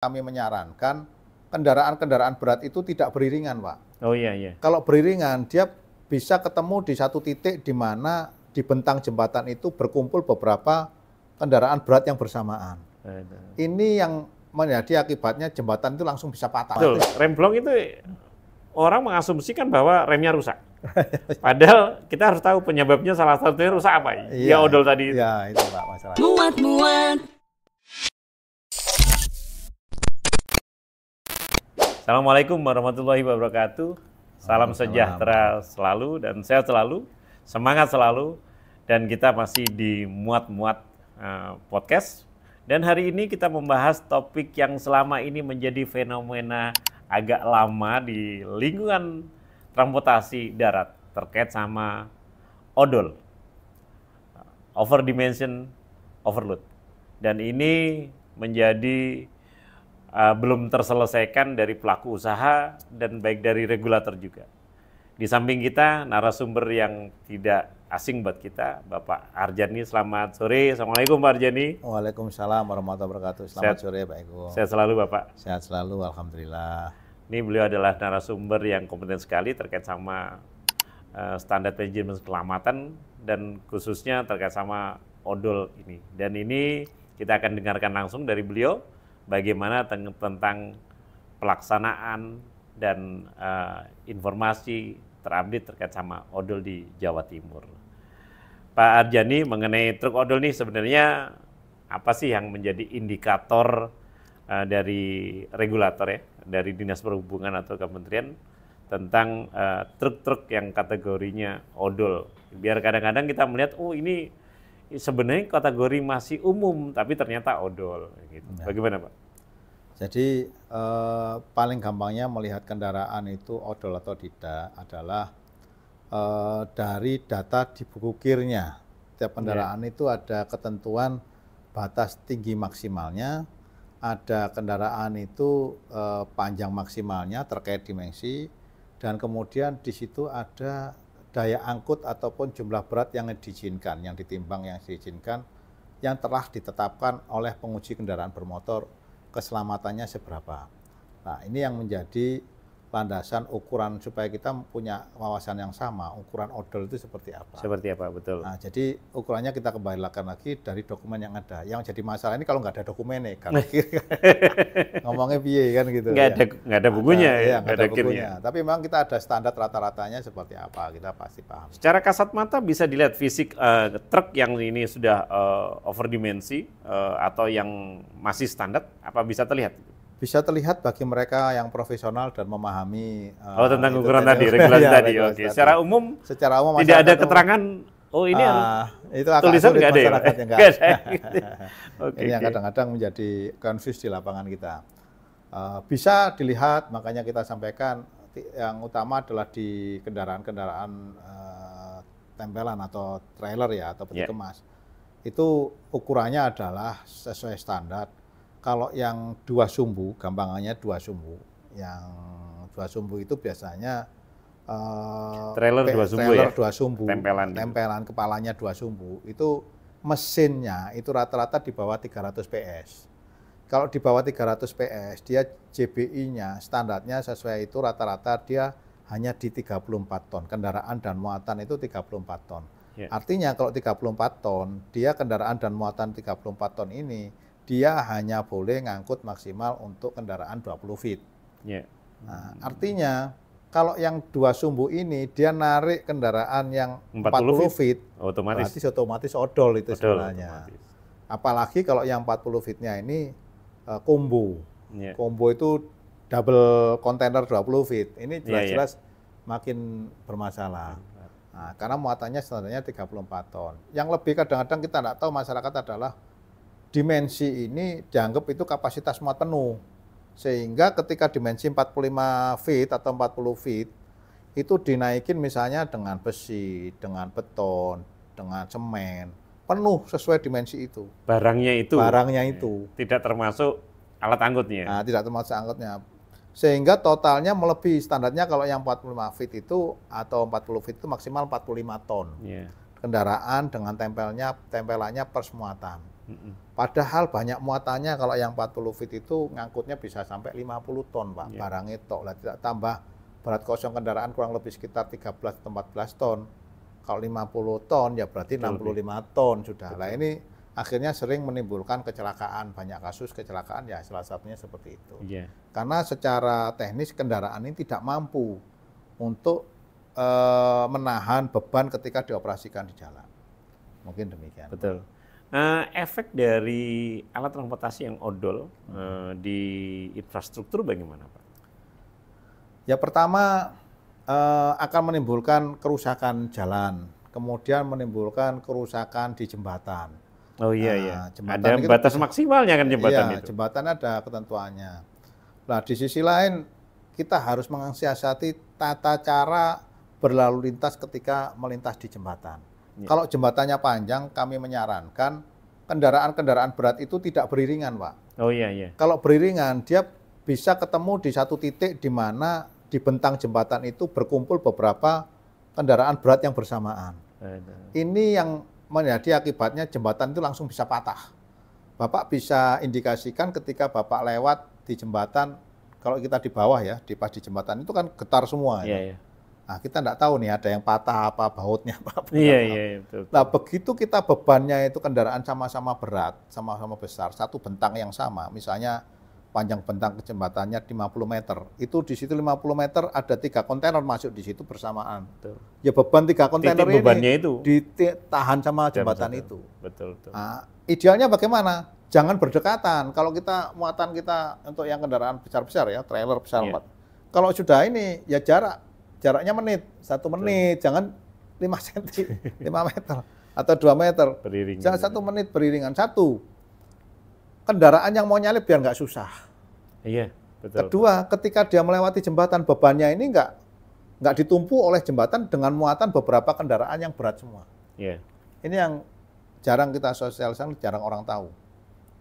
kami menyarankan kendaraan-kendaraan berat itu tidak beriringan, Pak. Oh iya, iya. Kalau beriringan, dia bisa ketemu di satu titik di mana di bentang jembatan itu berkumpul beberapa kendaraan berat yang bersamaan. Ini yang menjadi akibatnya jembatan itu langsung bisa patah. Betul, rem blong itu orang mengasumsikan bahwa remnya rusak. Padahal kita harus tahu penyebabnya salah satunya rusak apa? Iya, Ya odol tadi. Iya, itu Pak masalah. Muat. Assalamualaikum warahmatullahi wabarakatuh. Salam sejahtera selalu dan sehat selalu, semangat selalu. Dan kita masih di Muat Podcast. Dan hari ini kita membahas topik yang selama ini menjadi fenomena agak lama di lingkungan transportasi darat terkait sama odol, overdimension overload. Dan ini menjadi belum terselesaikan dari pelaku usaha dan baik dari regulator juga. Di samping kita narasumber yang tidak asing buat kita, Bapak Arjani. Selamat sore. Assalamualaikum Pak Arjani. Waalaikumsalam warahmatullahi wabarakatuh. Selamat sore Pak Eko. Sehat selalu Bapak. Sehat selalu, alhamdulillah. Ini beliau adalah narasumber yang kompeten sekali terkait sama standar manajemen keselamatan dan khususnya terkait sama odol ini. Dan ini kita akan dengarkan langsung dari beliau bagaimana tentang pelaksanaan dan informasi terupdate terkait sama odol di Jawa Timur. Pak Arjani, mengenai truk odol ini sebenarnya apa sih yang menjadi indikator dari regulator ya, dari Dinas Perhubungan atau Kementerian tentang truk-truk yang kategorinya odol? Biar kadang-kadang kita melihat, oh ini sebenarnya kategori masih umum, tapi ternyata odol. Gitu. Bagaimana Pak? Jadi paling gampangnya melihat kendaraan itu odol atau tidak adalah dari data di buku kirnya. Tiap kendaraan itu ada ketentuan batas tinggi maksimalnya, ada kendaraan itu panjang maksimalnya terkait dimensi, dan kemudian di situ ada daya angkut ataupun jumlah berat yang diizinkan, yang ditimbang yang diizinkan, yang telah ditetapkan oleh penguji kendaraan bermotor keselamatannya seberapa. Nah, ini yang menjadi landasan ukuran supaya kita punya wawasan yang sama, ukuran odol itu seperti apa. Seperti apa, betul. Nah, jadi ukurannya kita kembalikan lagi dari dokumen yang ada. Yang jadi masalah ini kalau nggak ada dokumennya, kan ngomongnya piye kan gitu. Nggak ada bukunya ya, nggak ada bukunya. Tapi memang kita ada standar rata-ratanya seperti apa, kita pasti paham. Secara kasat mata bisa dilihat fisik truk yang ini sudah overdimensi atau yang masih standar, apa bisa terlihat? Bisa terlihat bagi mereka yang profesional dan memahami tentang ukuran tadi, regulasi tadi. Oke. Secara umum tidak ada keterangan. Oh ini itu tulisan nggak ada ya? Nggak ada. Ini yang kadang-kadang menjadi confuse di lapangan kita. Bisa dilihat, makanya kita sampaikan yang utama adalah di kendaraan-kendaraan tempelan atau trailer ya atau peti kemas. Itu ukurannya adalah sesuai standar. Kalau yang dua sumbu, gampangannya dua sumbu. Yang dua sumbu itu biasanya trailer dua sumbu, tempelan kepalanya dua sumbu. Itu mesinnya itu rata-rata di bawah 300 PS. Kalau di bawah 300 PS, dia JBI-nya standarnya sesuai itu rata-rata dia hanya di 34 ton. Kendaraan dan muatan itu 34 ton. Artinya kalau 34 ton, dia kendaraan dan muatan 34 ton ini dia hanya boleh ngangkut maksimal untuk kendaraan 20 feet. Nah, artinya kalau yang dua sumbu ini dia narik kendaraan yang 40 feet, otomatis odol itu sebenarnya. Apalagi kalau yang 40 feet-nya ini combo. Combo itu double kontainer 20 feet. Ini jelas-jelas makin bermasalah. Nah, karena muatannya standarnya 34 ton. Yang lebih kadang-kadang kita tidak tahu masyarakat adalah dimensi ini dianggap itu kapasitas muat penuh. Sehingga ketika dimensi 45 feet atau 40 feet, itu dinaikin misalnya dengan besi, dengan beton, dengan semen, penuh sesuai dimensi itu. Barangnya itu. Tidak termasuk alat angkutnya. Nah, tidak termasuk angkutnya. Sehingga totalnya melebihi standarnya kalau yang 45 feet itu atau 40 feet itu maksimal 45 ton. Kendaraan dengan tempelannya persemuatan. Padahal banyak muatannya kalau yang 40 feet itu ngangkutnya bisa sampai 50 ton, Pak. Barang itu lah, tidak tambah berat kosong kendaraan kurang lebih sekitar 13 atau 14 ton. Kalau 50 ton ya berarti 65 ton sudah. Lah ini akhirnya sering menimbulkan kecelakaan, banyak kasus kecelakaan ya salah satunya seperti itu. Karena secara teknis kendaraan ini tidak mampu untuk menahan beban ketika dioperasikan di jalan. Mungkin demikian. Betul. Efek dari alat transportasi yang odol di infrastruktur bagaimana, Pak? Ya pertama akan menimbulkan kerusakan jalan, kemudian menimbulkan kerusakan di jembatan. Oh iya, ada batas maksimalnya kan jembatan itu? Jembatan ada ketentuannya. Nah di sisi lain kita harus mensiasati tata cara berlalu lintas ketika melintas di jembatan. Kalau jembatannya panjang, kami menyarankan kendaraan-kendaraan berat itu tidak beriringan, Pak. Oh iya. Kalau beriringan, dia bisa ketemu di satu titik di mana di bentang jembatan itu berkumpul beberapa kendaraan berat yang bersamaan. Ini yang menjadi akibatnya jembatan itu langsung bisa patah. Bapak bisa indikasikan ketika Bapak lewat di jembatan, kalau kita di bawah ya, pas di jembatan itu kan getar semua. Iya. Nah, kita nggak tahu nih ada yang patah apa, bautnya apa. Iya, betul. Nah, begitu kita bebannya itu kendaraan sama-sama berat, sama-sama besar, satu bentang yang sama, misalnya panjang bentang ke jembatannya 50 meter, itu di situ 50 meter ada 3 kontainer masuk di situ bersamaan. Betul. Ya beban 3 kontainer ini itu ditahan sama jembatan itu. Betul. Nah, idealnya bagaimana? Jangan berdekatan. Kalau kita muatan kita untuk yang kendaraan besar-besar ya, trailer besar 4. Kalau sudah ini ya jaraknya menit, 1 menit, jangan 5 cm, 5 meter atau 2 meter. Jangan 1 menit beriringan. 1, kendaraan yang mau nyalip biar nggak susah. Iya, betul. Kedua, ketika dia melewati jembatan, bebannya ini nggak ditumpu oleh jembatan dengan muatan beberapa kendaraan yang berat semua. Iya. Ini yang jarang kita sosialisasikan, jarang orang tahu.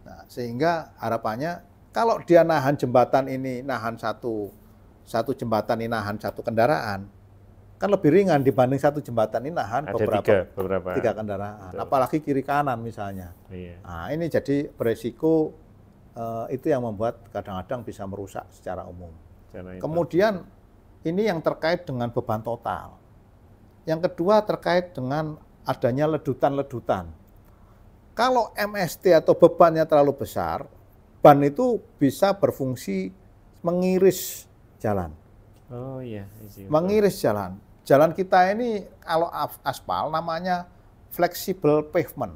Nah, sehingga harapannya kalau dia nahan jembatan ini, nahan satu jembatan ini nahan 1 kendaraan, kan lebih ringan dibanding 1 jembatan ini nahan beberapa 3 kendaraan. Betul. Apalagi kiri kanan misalnya. Iya. Nah ini jadi beresiko itu yang membuat kadang-kadang bisa merusak secara umum. Kemudian ini yang terkait dengan beban total. Yang kedua terkait dengan adanya ledutan-ledutan. Kalau MST atau bebannya terlalu besar, ban itu bisa berfungsi mengiris jalan. Oh iya. Mengiris jalan. Jalan kita ini kalau aspal namanya flexible pavement.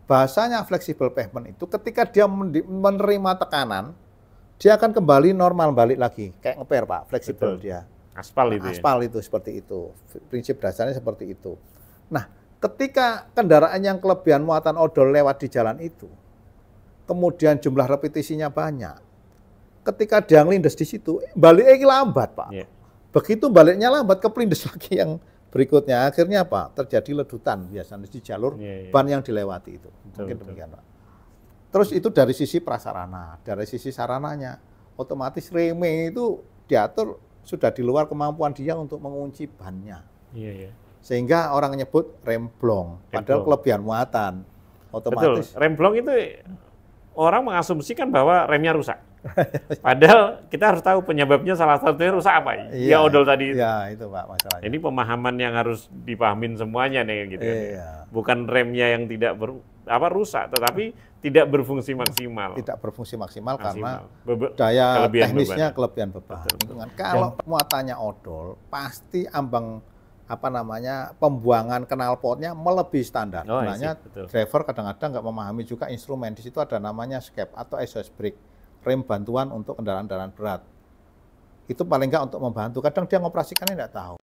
Bahasanya flexible pavement itu ketika dia menerima tekanan, dia akan kembali normal balik lagi. Kayak ngeper, Pak, fleksibel dia. Aspal itu. Aspal itu seperti itu. Prinsip dasarnya seperti itu. Nah, ketika kendaraan yang kelebihan muatan odol lewat di jalan itu, kemudian jumlah repetisinya banyak, ketika dia ngelindes di situ, baliknya lambat, Pak. Begitu baliknya lambat, kepelindes lagi yang berikutnya. Akhirnya apa? Terjadi ledutan biasanya di jalur ban yang dilewati itu. Mungkin demikian, Pak. Terus itu dari sisi prasarana. Dari sisi sarananya, otomatis reme itu diatur sudah di luar kemampuan dia untuk mengunci bannya. Sehingga orang nyebut rem blong, padahal kelebihan muatan. Otomatis. Betul. Rem blong itu orang mengasumsikan bahwa remnya rusak. Padahal kita harus tahu penyebabnya salah satunya rusak apa? Ya odol tadi. Iya, itu Pak masalahnya. Ini pemahaman yang harus dipahamin semuanya nih gitu. Bukan remnya yang tidak rusak, tetapi tidak berfungsi maksimal. Tidak berfungsi maksimal karena daya teknisnya kelebihan beban. Kalau muatannya odol, pasti ambang pembuangan knalpotnya melebihi standar. Sebenarnya driver kadang-kadang nggak memahami juga instrumen. Di situ ada namanya SCAP atau exhaust brake. Rem bantuan untuk kendaraan-kendaraan berat. Itu paling nggak untuk membantu. Kadang dia ngoperasikannya nggak tahu.